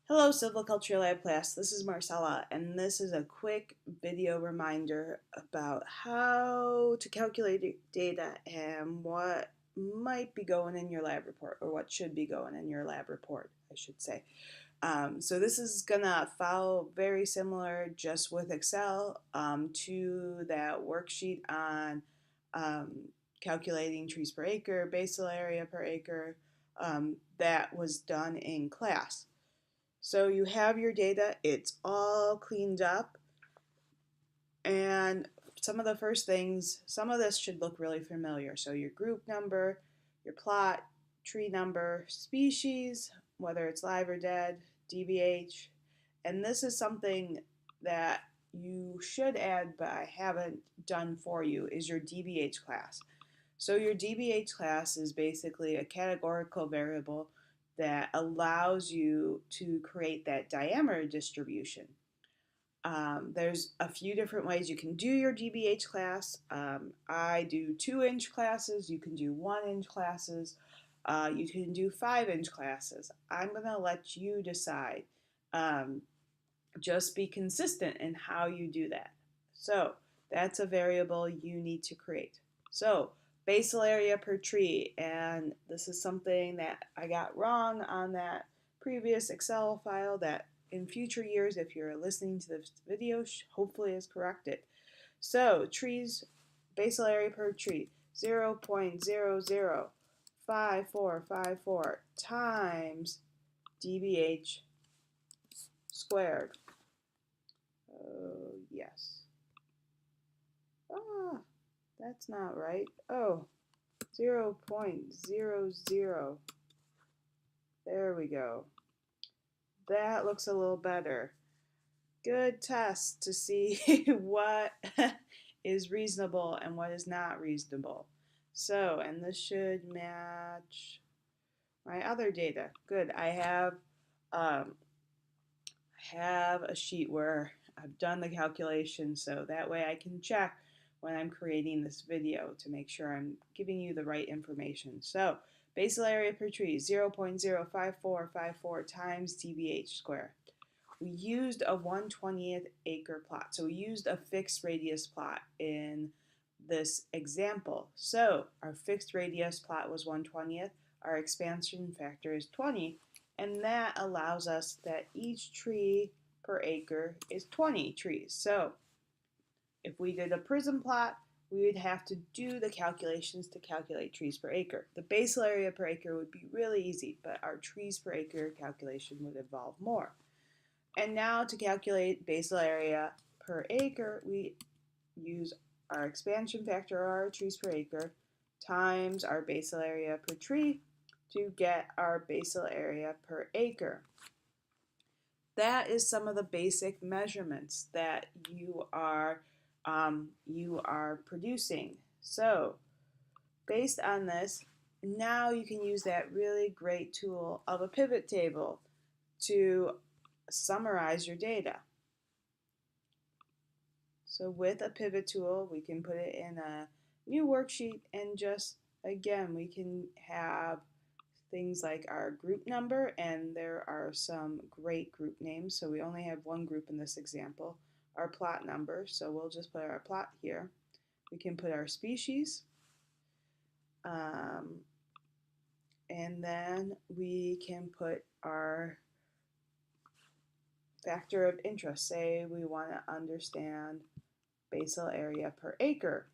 Hello, Silviculture Lab class. This is Marcella, and this is a quick video reminder about how to calculate data and what might be going in your lab report, or what should be going in your lab report, I should say. So this is gonna follow very similar, just with Excel, to that worksheet on calculating trees per acre, basal area per acre, that was done in class. So you have your data, it's all cleaned up, and some of the first things, some of this should look really familiar. So your group number, your plot, tree number, species, whether it's live or dead, DBH, and this is something that you should add but I haven't done for you, is your DBH class. So your DBH class is basically a categorical variable that allows you to create that diameter distribution. There's a few different ways you can do your DBH class. I do 2-inch classes, you can do 1-inch classes, you can do 5-inch classes. I'm going to let you decide. Just be consistent in how you do that. So that's a variable you need to create. So basal area per tree, and this is something that I got wrong on that previous Excel file that in future years, if you're listening to this video, hopefully is corrected. So trees, basal area per tree, 0.005454 times dBH squared. Oh, yes. Ah, that's not right. Oh, 0.00. There we go. That looks a little better. Good test to see what is reasonable and what is not reasonable. So, and this should match my other data. Good. I have a sheet where I've done the calculation, so that way I can check when I'm creating this video to make sure I'm giving you the right information. So basal area per tree, 0.05454 times dBH squared. We used a 1/20th acre plot, so we used a fixed radius plot in this example. So our fixed radius plot was 1/20th, our expansion factor is 20, and that allows us that each tree per acre is 20 trees. So if we did a prism plot, we would have to do the calculations to calculate trees per acre. The basal area per acre would be really easy, but our trees per acre calculation would involve more. And now to calculate basal area per acre, we use our expansion factor, or our trees per acre, times our basal area per tree to get our basal area per acre. That is some of the basic measurements that you are producing. So based on this, now you can use that really great tool of a pivot table to summarize your data. So with a pivot tool, we can put it in a new worksheet, and just, again, we can have things like our group number, and there are some great group names, so we only have one group in this example. Our plot number, so we'll just put our plot here. We can put our species, and then we can put our factor of interest. Say we want to understand basal area per acre,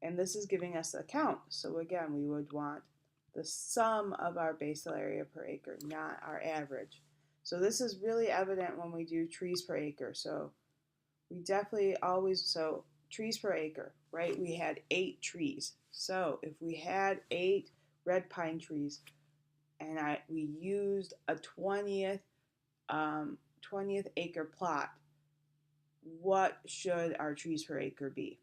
and this is giving us a count. So again, we would want the sum of our basal area per acre, not our average. So this is really evident when we do trees per acre. So we definitely always, so trees per acre, right? We had 8 trees. So if we had 8 red pine trees and we used a 20th acre plot, what should our trees per acre be?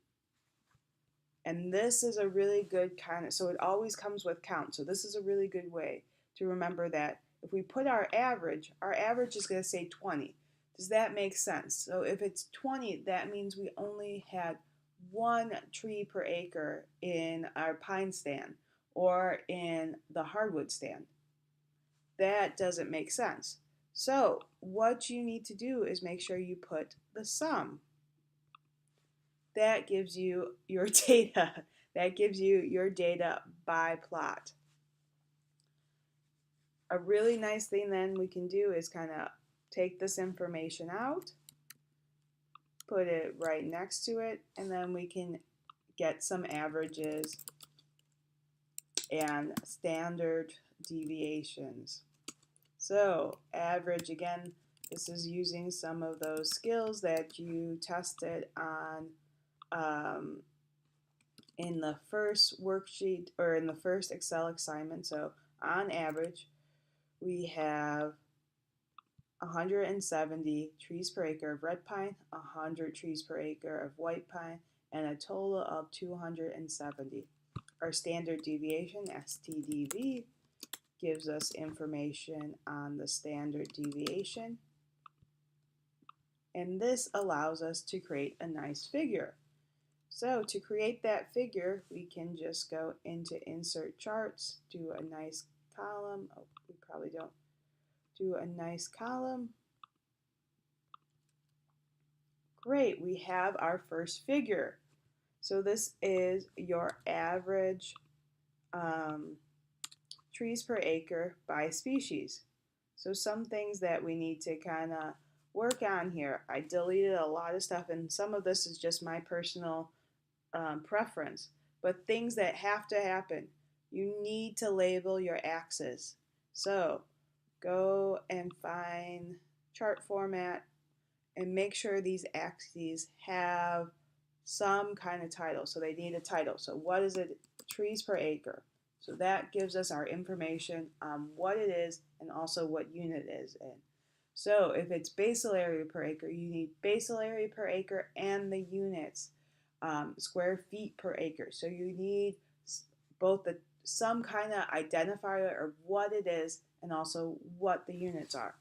And this is a really good kind of, so it always comes with count. So this is a really good way to remember that if we put our average is going to say 20. Does that make sense? So if it's 20, that means we only had 1 tree per acre in our pine stand or in the hardwood stand. That doesn't make sense. So what you need to do is make sure you put the sum. That gives you your data. That gives you your data by plot. A really nice thing then we can do is kind of take this information out, put it right next to it, and then we can get some averages and standard deviations. So average, again, this is using some of those skills that you tested on in the first worksheet or in the first Excel assignment. So on average, we have 170 trees per acre of red pine, 100 trees per acre of white pine, and a total of 270. Our standard deviation, STDV, gives us information on the standard deviation, and this allows us to create a nice figure. So to create that figure, we can just go into Insert Charts, do a nice column. Oh, we probably don't. Do a nice column. Great, we have our first figure. So this is your average trees per acre by species. So some things that we need to kind of work on here. I deleted a lot of stuff, and some of this is just my personal preference, but things that have to happen. You need to label your axes. So go and find chart format and make sure these axes have some kind of title. So they need a title. So what is it? Trees per acre. So that gives us our information on what it is and also what unit it is in. So if it's basal area per acre, you need basal area per acre and the units, square feet per acre. So you need both some kind of identifier of what it is and also what the units are.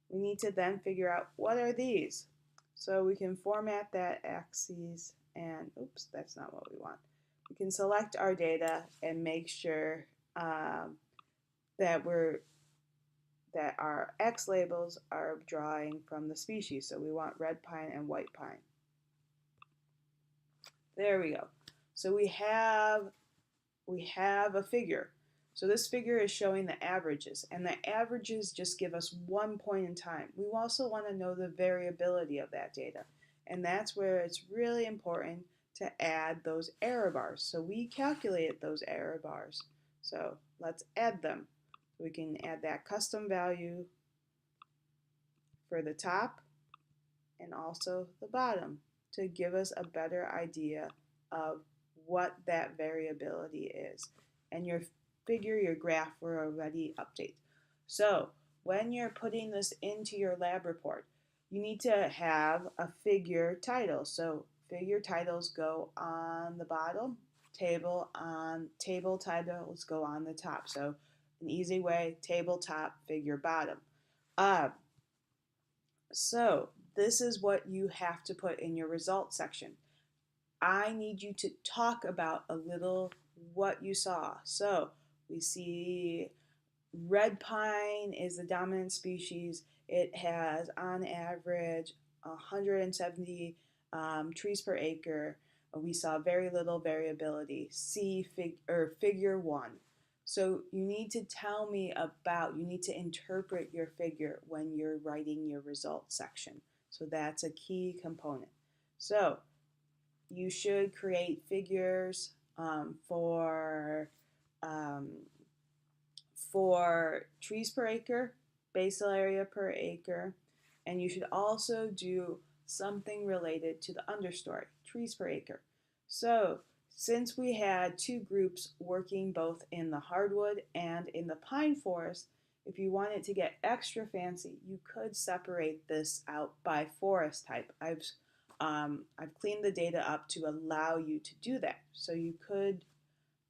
We need to then figure out what are these. So we can format that axes and, oops, that's not what we want. We can select our data and make sure that our X labels are drawing from the species. So we want red pine and white pine. There we go. So we have a figure. So this figure is showing the averages, and the averages just give us one point in time. We also want to know the variability of that data, and that's where it's really important to add those error bars. So we calculated those error bars. So let's add them. We can add that custom value for the top and also the bottom to give us a better idea of what that variability is. And your figure, your graph will already update. So when you're putting this into your lab report, you need to have a figure title. So figure titles go on the bottom, table titles go on the top. So an easy way, table top, figure bottom. So this is what you have to put in your results section. I need you to talk about a little what you saw. So we see red pine is the dominant species. It has on average 170 trees per acre. We saw very little variability. See figure 1. So you need to tell me about, you need to interpret your figure when you're writing your results section. So that's a key component. So you should create figures for trees per acre, basal area per acre, and you should also do something related to the understory, trees per acre. So since we had two groups working both in the hardwood and in the pine forest, if you wanted to get extra fancy, you could separate this out by forest type. I've cleaned the data up to allow you to do that. So you could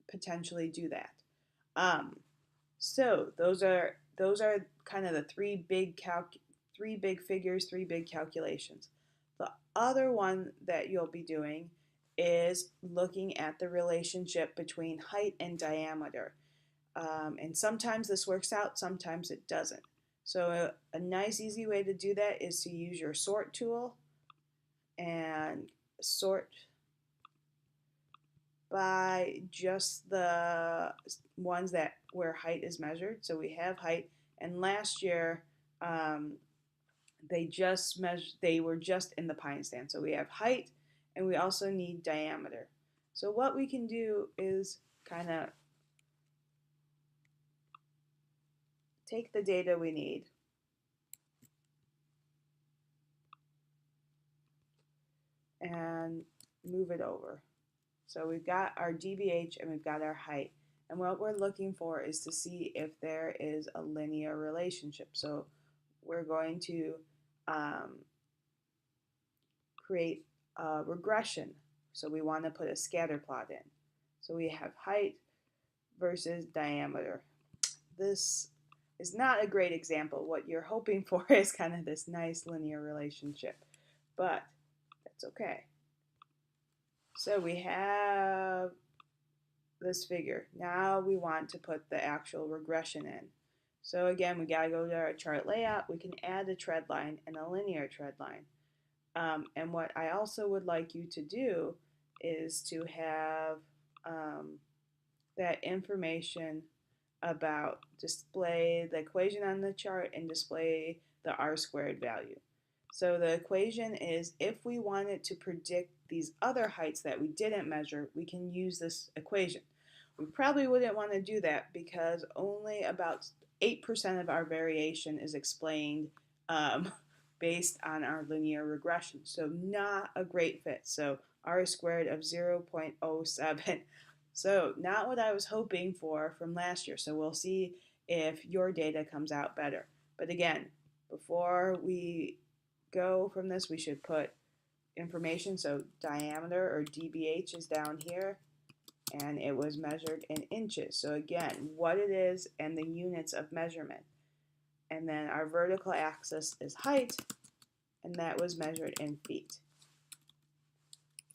potentially do that. So those are kind of the three big figures, three big calculations. The other one that you'll be doing is looking at the relationship between height and diameter. And sometimes this works out, sometimes it doesn't. So a nice easy way to do that is to use your sort tool and sort by just the ones that where height is measured. So we have height, and last year they were just in the pine stand. So we have height, and we also need diameter. So what we can do is kind of take the data we need and move it over. So we've got our DBH and we've got our height. And what we're looking for is to see if there is a linear relationship. So we're going to create a regression. So we want to put a scatter plot in. So we have height versus diameter. This is not a great example. What you're hoping for is kind of this nice linear relationship, but that's okay. So we have this figure. Now we want to put the actual regression in. So again, we got to go to our chart layout. We can add a trend line and a linear trend line. And what I also would like you to do is to have that information about display the equation on the chart and display the r squared value. So the equation is if we wanted to predict these other heights that we didn't measure, we can use this equation. We probably wouldn't want to do that because only about 8% of our variation is explained based on our linear regression. So not a great fit. So r squared of 0.07. So not what I was hoping for from last year. So we'll see if your data comes out better. But again, before we go from this, we should put information. So diameter, or DBH, is down here, and it was measured in inches. So again, what it is and the units of measurement. And then our vertical axis is height, and that was measured in feet.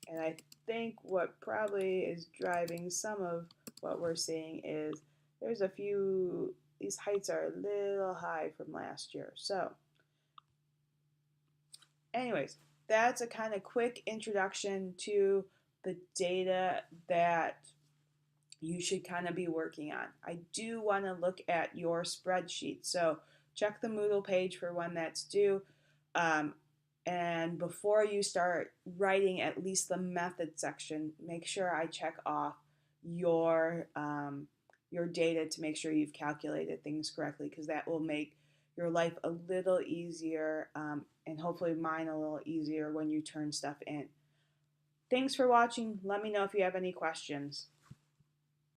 And I think what probably is driving some of what we're seeing is there's a few, these heights are a little high from last year. So anyways, that's a kind of quick introduction to the data that you should kind of be working on. I do want to look at your spreadsheet. So check the Moodle page for when that's due. And before you start writing at least the method section, make sure I check off your data to make sure you've calculated things correctly, because that will make your life a little easier and hopefully mine a little easier when you turn stuff in. Thanks for watching. Let me know if you have any questions.